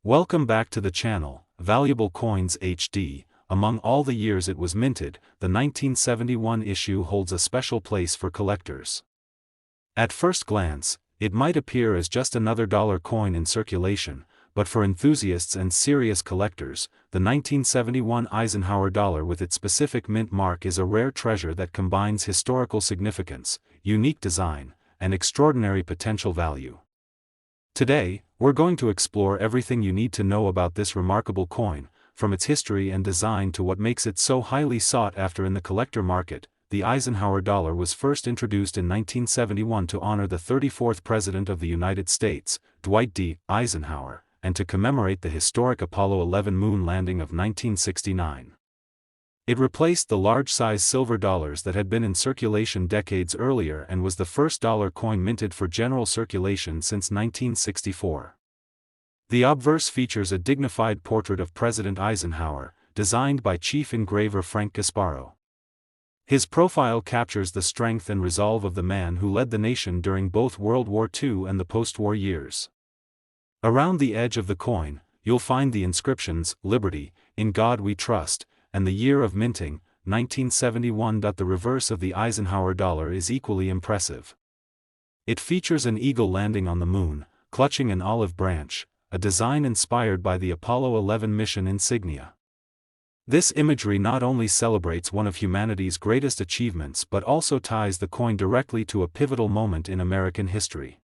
Welcome back to the channel, Valuable Coins HD. Among all the years it was minted, the 1971 issue holds a special place for collectors. At first glance, it might appear as just another dollar coin in circulation, but for enthusiasts and serious collectors, the 1971 Eisenhower dollar with its specific mint mark is a rare treasure that combines historical significance, unique design, and extraordinary potential value. Today, we're going to explore everything you need to know about this remarkable coin, from its history and design to what makes it so highly sought after in the collector market. The Eisenhower dollar was first introduced in 1971 to honor the 34th President of the United States, Dwight D. Eisenhower, and to commemorate the historic Apollo 11 moon landing of 1969. It replaced the large-size silver dollars that had been in circulation decades earlier and was the first dollar coin minted for general circulation since 1964. The obverse features a dignified portrait of President Eisenhower, designed by chief engraver Frank Gasparo. His profile captures the strength and resolve of the man who led the nation during both World War II and the post-war years. Around the edge of the coin, you'll find the inscriptions, "Liberty, in God We Trust," and the year of minting, 1971. The reverse of the Eisenhower dollar is equally impressive. It features an eagle landing on the moon, clutching an olive branch, a design inspired by the Apollo 11 mission insignia. This imagery not only celebrates one of humanity's greatest achievements but also ties the coin directly to a pivotal moment in American history.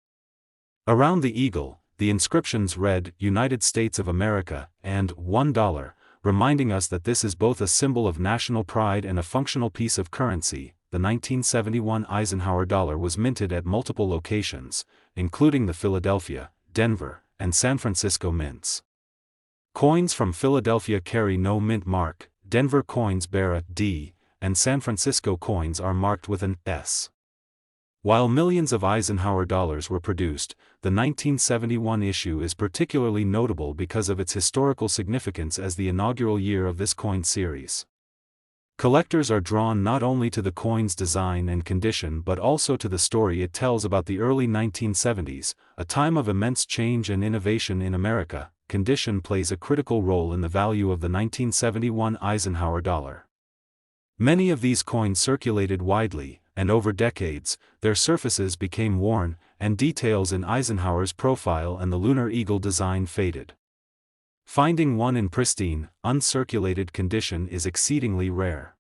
Around the eagle, the inscriptions read, "United States of America," and $1, reminding us that this is both a symbol of national pride and a functional piece of currency. The 1971 Eisenhower dollar was minted at multiple locations, including the Philadelphia, Denver, and San Francisco mints. Coins from Philadelphia carry no mint mark, Denver coins bear a D, and San Francisco coins are marked with an S. While millions of Eisenhower dollars were produced, the 1971 issue is particularly notable because of its historical significance as the inaugural year of this coin series. Collectors are drawn not only to the coin's design and condition but also to the story it tells about the early 1970s, a time of immense change and innovation in America. Condition plays a critical role in the value of the 1971 Eisenhower dollar. Many of these coins circulated widely, and over decades, their surfaces became worn, and details in Eisenhower's profile and the lunar eagle design faded. Finding one in pristine, uncirculated condition is exceedingly rare.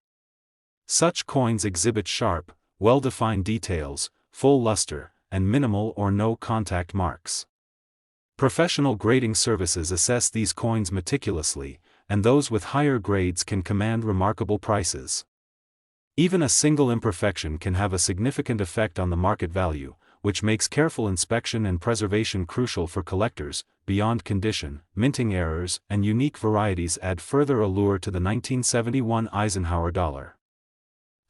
Such coins exhibit sharp, well-defined details, full luster, and minimal or no contact marks. Professional grading services assess these coins meticulously, and those with higher grades can command remarkable prices. Even a single imperfection can have a significant effect on the market value, which makes careful inspection and preservation crucial for collectors. Beyond condition, minting errors and unique varieties add further allure to the 1971 Eisenhower dollar.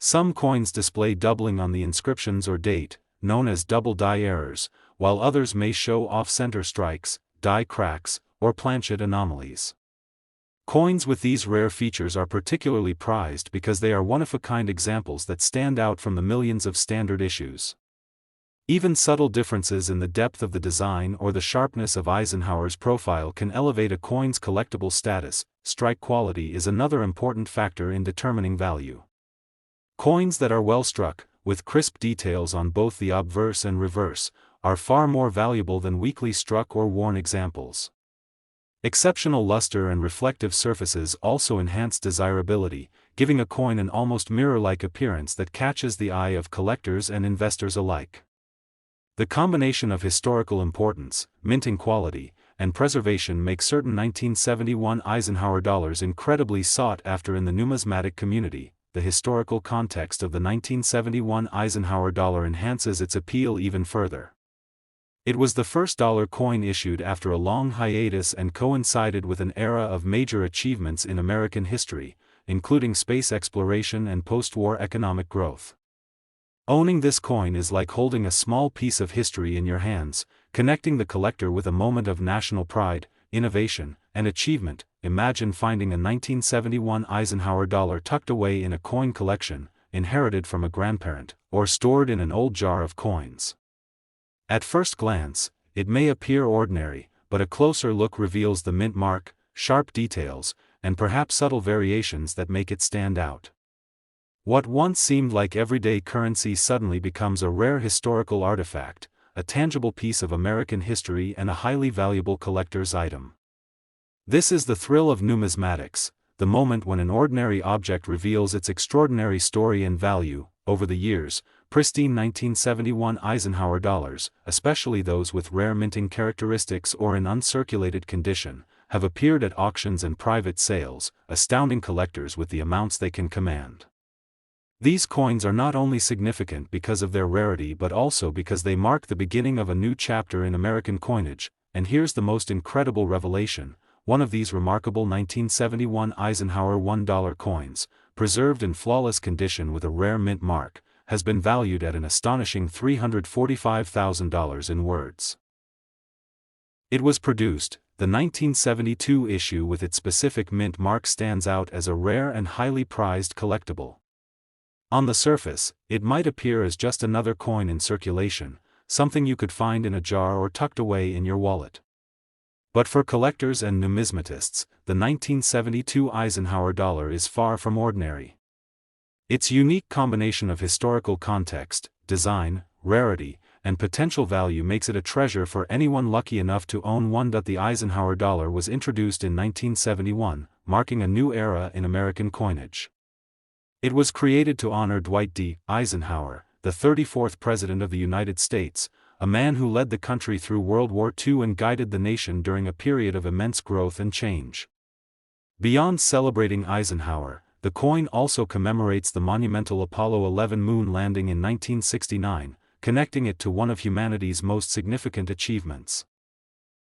Some coins display doubling on the inscriptions or date, known as double die errors, while others may show off-center strikes, die cracks, or planchet anomalies. Coins with these rare features are particularly prized because they are one-of-a-kind examples that stand out from the millions of standard issues. Even subtle differences in the depth of the design or the sharpness of Eisenhower's profile can elevate a coin's collectible status. Strike quality is another important factor in determining value. Coins that are well struck, with crisp details on both the obverse and reverse, are far more valuable than weakly struck or worn examples. Exceptional luster and reflective surfaces also enhance desirability, giving a coin an almost mirror-like appearance that catches the eye of collectors and investors alike. The combination of historical importance, minting quality, and preservation make certain 1971 Eisenhower dollars incredibly sought after in the numismatic community. The historical context of the 1971 Eisenhower dollar enhances its appeal even further. It was the first dollar coin issued after a long hiatus and coincided with an era of major achievements in American history, including space exploration and post-war economic growth. Owning this coin is like holding a small piece of history in your hands, connecting the collector with a moment of national pride, innovation, and achievement. Imagine finding a 1971 Eisenhower dollar tucked away in a coin collection, inherited from a grandparent, or stored in an old jar of coins. At first glance, it may appear ordinary, but a closer look reveals the mint mark, sharp details, and perhaps subtle variations that make it stand out. What once seemed like everyday currency suddenly becomes a rare historical artifact, a tangible piece of American history and a highly valuable collector's item. This is the thrill of numismatics, the moment when an ordinary object reveals its extraordinary story and value. Over the years, pristine 1971 Eisenhower dollars, especially those with rare minting characteristics or in uncirculated condition, have appeared at auctions and private sales, astounding collectors with the amounts they can command. These coins are not only significant because of their rarity but also because they mark the beginning of a new chapter in American coinage, and here's the most incredible revelation: one of these remarkable 1971 Eisenhower $1 coins, preserved in flawless condition with a rare mint mark, has been valued at an astonishing $345,000 in words. It was produced. The 1972 issue with its specific mint mark stands out as a rare and highly prized collectible. On the surface, it might appear as just another coin in circulation, something you could find in a jar or tucked away in your wallet. But for collectors and numismatists, the 1972 Eisenhower dollar is far from ordinary. Its unique combination of historical context, design, rarity, and potential value makes it a treasure for anyone lucky enough to own one. The Eisenhower dollar was introduced in 1971, marking a new era in American coinage. It was created to honor Dwight D. Eisenhower, the 34th President of the United States, a man who led the country through World War II and guided the nation during a period of immense growth and change. Beyond celebrating Eisenhower, the coin also commemorates the monumental Apollo 11 moon landing in 1969, connecting it to one of humanity's most significant achievements.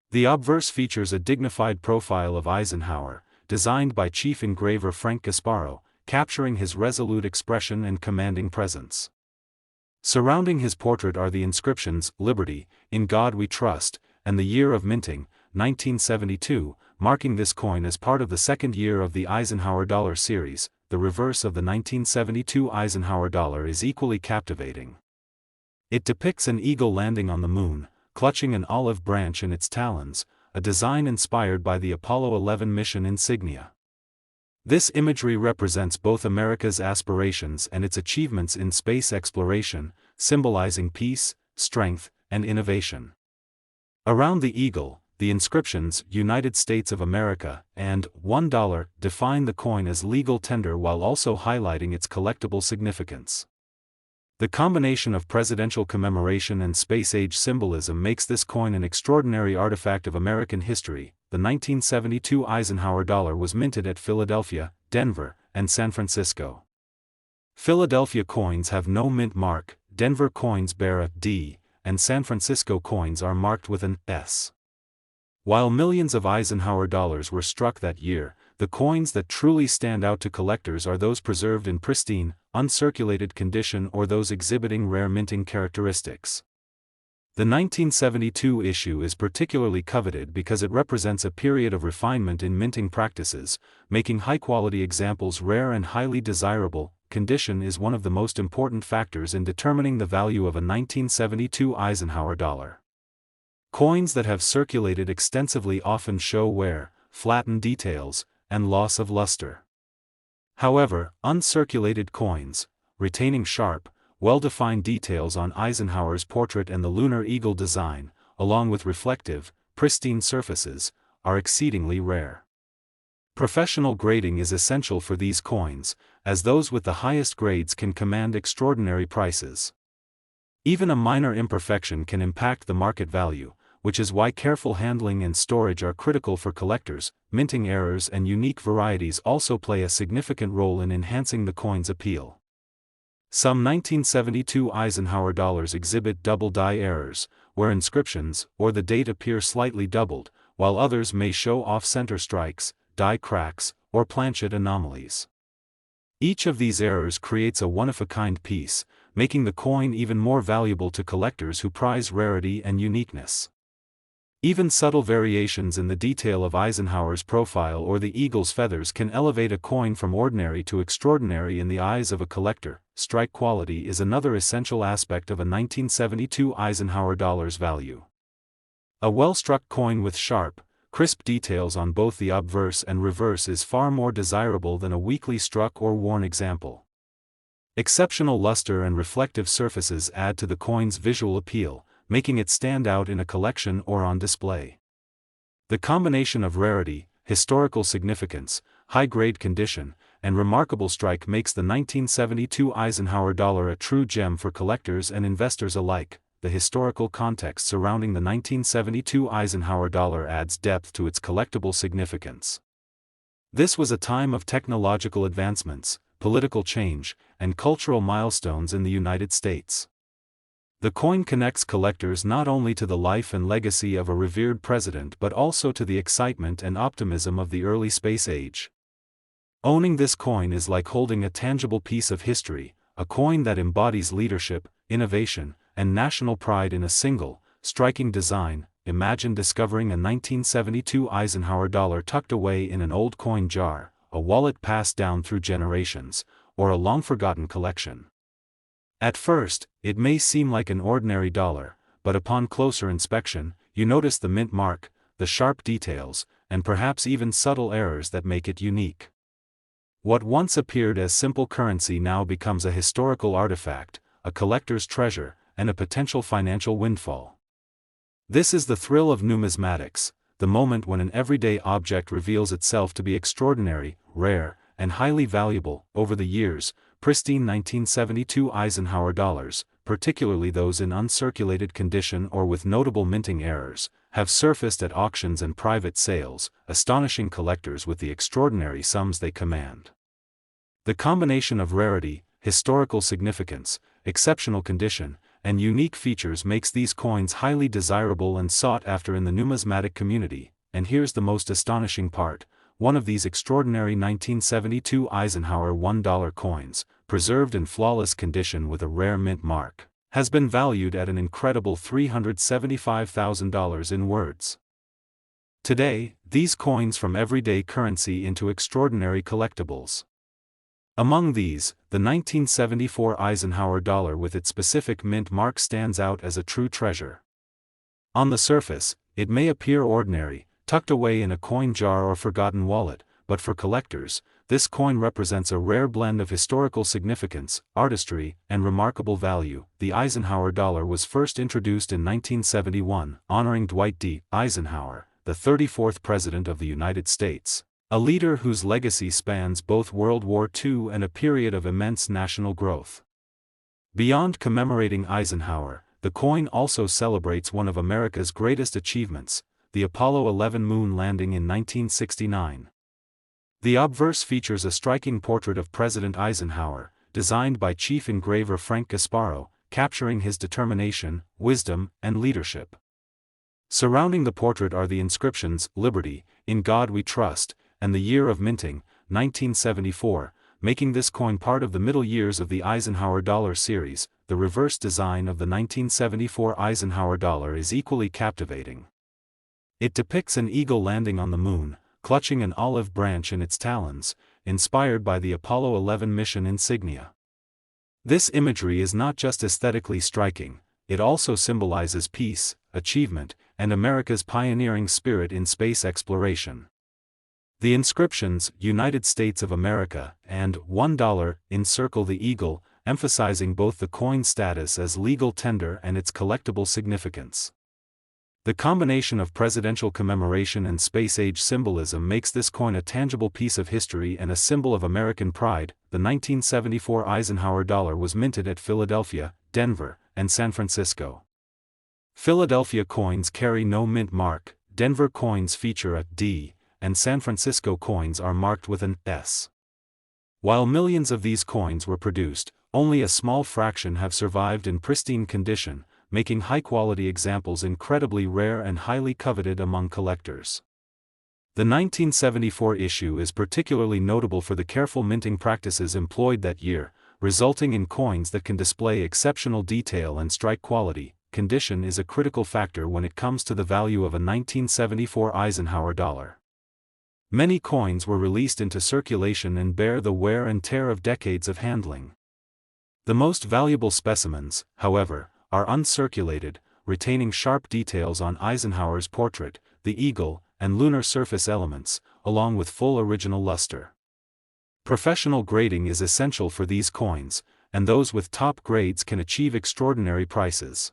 The obverse features a dignified profile of Eisenhower, designed by chief engraver Frank Gasparo, capturing his resolute expression and commanding presence. Surrounding his portrait are the inscriptions, "Liberty, in God We Trust," and the year of minting, 1972, marking this coin as part of the second year of the Eisenhower Dollar series. The reverse of the 1972 Eisenhower dollar is equally captivating. It depicts an eagle landing on the moon, clutching an olive branch in its talons, a design inspired by the Apollo 11 mission insignia. This imagery represents both America's aspirations and its achievements in space exploration, symbolizing peace, strength, and innovation. Around the eagle, the inscriptions "United States of America" and $1 define the coin as legal tender while also highlighting its collectible significance. The combination of presidential commemoration and space-age symbolism makes this coin an extraordinary artifact of American history. The 1972 Eisenhower dollar was minted at Philadelphia, Denver, and San Francisco. Philadelphia coins have no mint mark, Denver coins bear a D, and San Francisco coins are marked with an S. While millions of Eisenhower dollars were struck that year, the coins that truly stand out to collectors are those preserved in pristine, uncirculated condition or those exhibiting rare minting characteristics. The 1972 issue is particularly coveted because it represents a period of refinement in minting practices, making high-quality examples rare and highly desirable. Condition is one of the most important factors in determining the value of a 1972 Eisenhower dollar. Coins that have circulated extensively often show wear, flattened details, and loss of luster. However, uncirculated coins, retaining sharp, well-defined details on Eisenhower's portrait and the lunar eagle design, along with reflective, pristine surfaces, are exceedingly rare. Professional grading is essential for these coins, as those with the highest grades can command extraordinary prices. Even a minor imperfection can impact the market value, which is why careful handling and storage are critical for collectors. Minting errors and unique varieties also play a significant role in enhancing the coin's appeal. Some 1972 Eisenhower dollars exhibit double die errors, where inscriptions or the date appear slightly doubled, while others may show off-center strikes, die cracks, or planchet anomalies. Each of these errors creates a one-of-a-kind piece, making the coin even more valuable to collectors who prize rarity and uniqueness. Even subtle variations in the detail of Eisenhower's profile or the eagle's feathers can elevate a coin from ordinary to extraordinary in the eyes of a collector. Strike quality is another essential aspect of a 1972 Eisenhower dollar's value. A well-struck coin with sharp, crisp details on both the obverse and reverse is far more desirable than a weakly struck or worn example. Exceptional luster and reflective surfaces add to the coin's visual appeal, making it stand out in a collection or on display. The combination of rarity, historical significance, high-grade condition, and remarkable strike makes the 1972 Eisenhower dollar a true gem for collectors and investors alike. The historical context surrounding the 1972 Eisenhower dollar adds depth to its collectible significance. This was a time of technological advancements, political change, and cultural milestones in the United States. The coin connects collectors not only to the life and legacy of a revered president but also to the excitement and optimism of the early space age. Owning this coin is like holding a tangible piece of history, a coin that embodies leadership, innovation, and national pride in a single, striking design. Imagine discovering a 1972 Eisenhower dollar tucked away in an old coin jar, a wallet passed down through generations, or a long-forgotten collection. At first, it may seem like an ordinary dollar, but upon closer inspection, you notice the mint mark, the sharp details, and perhaps even subtle errors that make it unique. What once appeared as simple currency now becomes a historical artifact, a collector's treasure, and a potential financial windfall. This is the thrill of numismatics, the moment when an everyday object reveals itself to be extraordinary, rare, and highly valuable. Over the years, pristine 1972 Eisenhower dollars, particularly those in uncirculated condition or with notable minting errors, have surfaced at auctions and private sales, astonishing collectors with the extraordinary sums they command. The combination of rarity, historical significance, exceptional condition, and unique features makes these coins highly desirable and sought after in the numismatic community. And here's the most astonishing part: one of these extraordinary 1972 Eisenhower $1 coins, preserved in flawless condition with a rare mint mark, has been valued at an incredible $375,000 in words. Today, these coins from everyday currency into extraordinary collectibles. Among these, the 1974 Eisenhower dollar with its specific mint mark stands out as a true treasure. On the surface, it may appear ordinary, tucked away in a coin jar or forgotten wallet, but for collectors, this coin represents a rare blend of historical significance, artistry, and remarkable value. The Eisenhower dollar was first introduced in 1971, honoring Dwight D. Eisenhower, the 34th President of the United States, a leader whose legacy spans both World War II and a period of immense national growth. Beyond commemorating Eisenhower, the coin also celebrates one of America's greatest achievements, the Apollo 11 moon landing in 1969. The obverse features a striking portrait of President Eisenhower, designed by chief engraver Frank Gasparo, capturing his determination, wisdom, and leadership. Surrounding the portrait are the inscriptions, "Liberty, in God We Trust," and the year of minting, 1974, making this coin part of the middle years of the Eisenhower dollar series. The reverse design of the 1974 Eisenhower dollar is equally captivating. It depicts an eagle landing on the moon, clutching an olive branch in its talons, inspired by the Apollo 11 mission insignia. This imagery is not just aesthetically striking, it also symbolizes peace, achievement, and America's pioneering spirit in space exploration. The inscriptions, "United States of America," and $1 encircle the eagle, emphasizing both the coin's status as legal tender and its collectible significance. The combination of presidential commemoration and space-age symbolism makes this coin a tangible piece of history and a symbol of American pride. The 1974 Eisenhower dollar was minted at Philadelphia, Denver, and San Francisco. Philadelphia coins carry no mint mark, Denver coins feature a D, and San Francisco coins are marked with an S. While millions of these coins were produced, only a small fraction have survived in pristine condition, making high-quality examples incredibly rare and highly coveted among collectors. The 1974 issue is particularly notable for the careful minting practices employed that year, resulting in coins that can display exceptional detail and strike quality. Condition is a critical factor when it comes to the value of a 1974 Eisenhower dollar. Many coins were released into circulation and bear the wear and tear of decades of handling. The most valuable specimens, however, are uncirculated, retaining sharp details on Eisenhower's portrait, the eagle, and lunar surface elements, along with full original luster. Professional grading is essential for these coins, and those with top grades can achieve extraordinary prices.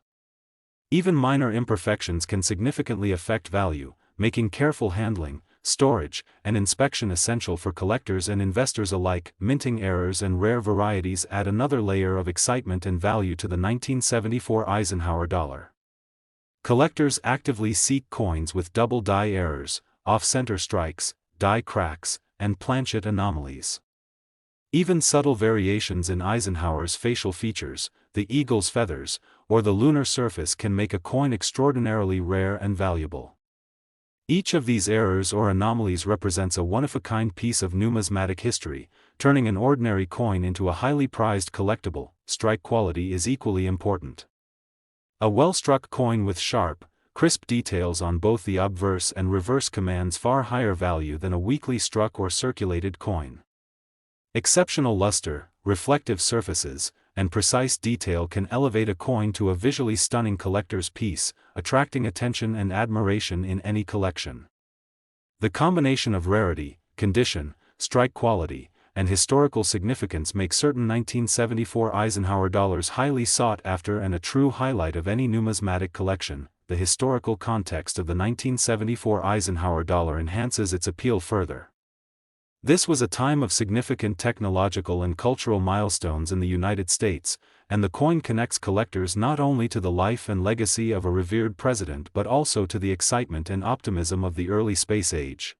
Even minor imperfections can significantly affect value, making careful handling, storage, and inspection essential for collectors and investors alike. Minting errors and rare varieties add another layer of excitement and value to the 1974 Eisenhower dollar. Collectors actively seek coins with double die errors, off-center strikes, die cracks, and planchet anomalies. Even subtle variations in Eisenhower's facial features, the eagle's feathers, or the lunar surface can make a coin extraordinarily rare and valuable. Each of these errors or anomalies represents a one-of-a-kind piece of numismatic history, turning an ordinary coin into a highly prized collectible. Strike quality is equally important. A well-struck coin with sharp, crisp details on both the obverse and reverse commands far higher value than a weakly struck or circulated coin. Exceptional luster, reflective surfaces, and precise detail can elevate a coin to a visually stunning collector's piece, attracting attention and admiration in any collection. The combination of rarity, condition, strike quality, and historical significance make certain 1974 Eisenhower dollars highly sought after and a true highlight of any numismatic collection. The historical context of the 1974 Eisenhower dollar enhances its appeal further. This was a time of significant technological and cultural milestones in the United States, and the coin connects collectors not only to the life and legacy of a revered president but also to the excitement and optimism of the early space age.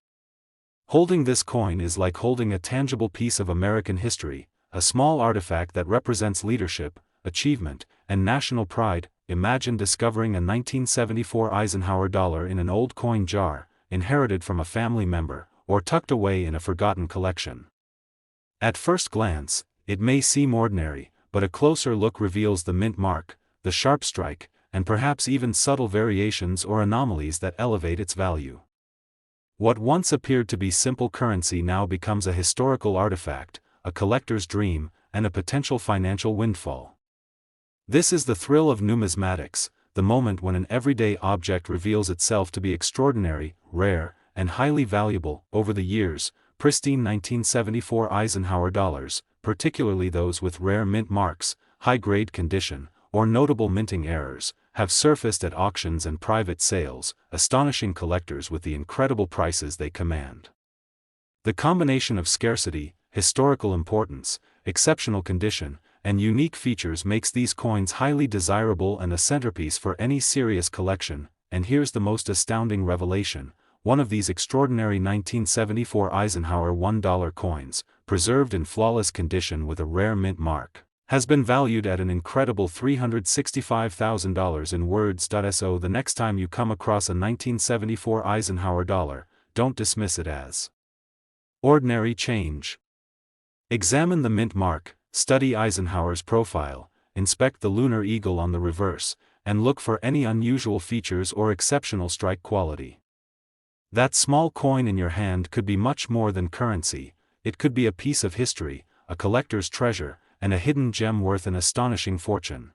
Holding this coin is like holding a tangible piece of American history, a small artifact that represents leadership, achievement, and national pride. Imagine discovering a 1974 Eisenhower dollar in an old coin jar, inherited from a family member, or tucked away in a forgotten collection. At first glance, it may seem ordinary, but a closer look reveals the mint mark, the sharp strike, and perhaps even subtle variations or anomalies that elevate its value. What once appeared to be simple currency now becomes a historical artifact, a collector's dream, and a potential financial windfall. This is the thrill of numismatics, the moment when an everyday object reveals itself to be extraordinary, rare, and highly valuable. Over the years, pristine 1974 Eisenhower dollars, particularly those with rare mint marks, high-grade condition, or notable minting errors, have surfaced at auctions and private sales, astonishing collectors with the incredible prices they command. The combination of scarcity, historical importance, exceptional condition, and unique features makes these coins highly desirable and a centerpiece for any serious collection. And here's the most astounding revelation: one of these extraordinary 1974 Eisenhower $1 coins, preserved in flawless condition with a rare mint mark, has been valued at an incredible $365,000 in words. So the next time you come across a 1974 Eisenhower dollar, don't dismiss it as ordinary change. Examine the mint mark, study Eisenhower's profile, inspect the lunar eagle on the reverse, and look for any unusual features or exceptional strike quality. That small coin in your hand could be much more than currency. It could be a piece of history, a collector's treasure, and a hidden gem worth an astonishing fortune.